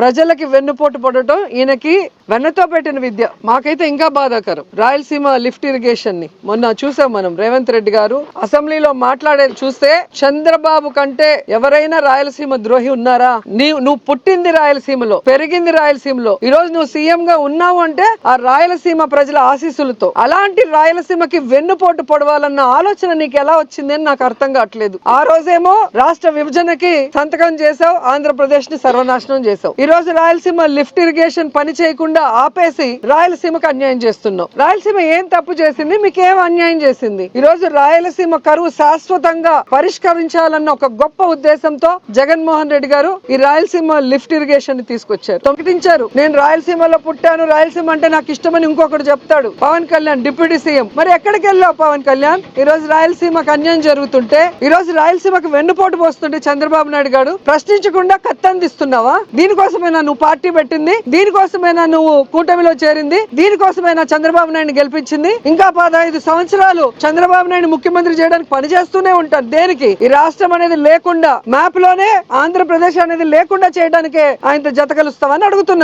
ప్రజలకి వెన్నుపోటు పడటం ఈయనకి వెన్నతో పెట్టిన విద్య. మాకైతే ఇంకా బాధాకరం. రాయలసీమ లిఫ్ట్ ఇరిగేషన్ ని మొన్న చూసాం మనం. రేవంత్ రెడ్డి గారు అసెంబ్లీలో మాట్లాడేది చూస్తే చంద్రబాబు కంటే ఎవరైనా రాయలసీమ ద్రోహి ఉన్నారా? నువ్వు పుట్టింది రాయలసీమలో, పెరిగింది రాయలసీమలో, ఈ రోజు నువ్వు సీఎం గా ఉన్నావు అంటే ఆ రాయలసీమ ప్రజల ఆశీస్సులతో. అలాంటి రాయలసీమకి వెన్నుపోటు పొడవాలన్న ఆలోచన నీకు ఎలా వచ్చింది అని నాకు అర్థం కావట్లేదు. ఆ రోజేమో రాష్ట్ర విభజనకి సంతకం చేసావు, ఆంధ్రప్రదేశ్ ని సర్వనాశనం చేసావు. ఈ రోజు రాయలసీమ లిఫ్ట్ ఇరిగేషన్ పని చేయకుండా ఆపేసి రాయలసీమకు అన్యాయం చేస్తున్నావు. రాయలసీమ ఏం తప్పు చేసింది? మీకేం అన్యాయం చేసింది? ఈ రోజు రాయలసీమ కరువు శాశ్వతంగా పరిష్కరించాలన్న ఒక గొప్ప ఉద్దేశంతో జగన్మోహన్ రెడ్డి గారు ఈ రాయలసీమ లిఫ్ట్ ఇరిగేషన్ ని తీసుకొచ్చారు, తొక్కిటించారు. నేను రాయలసీమలో పుట్టాను, రాయలసీమ అంటే నాకు ఇష్టమని ఇంకొకటి చెప్తాడు పవన్ కళ్యాణ్, డిప్యూటీ సీఎం. మరి ఎక్కడికి వెళ్ళావు పవన్ కళ్యాణ్? ఈ రోజు రాయలసీమకు అన్యాయం జరుగుతుంటే, ఈ రోజు రాయలసీమకు వెన్నుపోటు పోస్తుంటే చంద్రబాబు నాయుడు గారు ప్రశ్నించకుండా కత్తందిస్తున్నావా? దీనికోసమేనా నువ్వు పార్టీ పెట్టింది? దీనికోసమేనా నువ్వు కూటమిలో చేరింది? దీనికోసమేనా చంద్రబాబు నాయుడు గెలిపించింది? ఇంకా 15 సంవత్సరాలు చంద్రబాబు నాయుడు ముఖ్యమంత్రి చేయడానికి పనిచేస్తూనే ఉంటారు. దేనికి? ఈ రాష్ట్రం అనేది లేకుండా, మ్యాప్ లోనే ఆంధ్రప్రదేశ్ అనేది లేకుండా చేయడానికే ఆయనతో జత కలుస్తామని అడుగుతున్నా.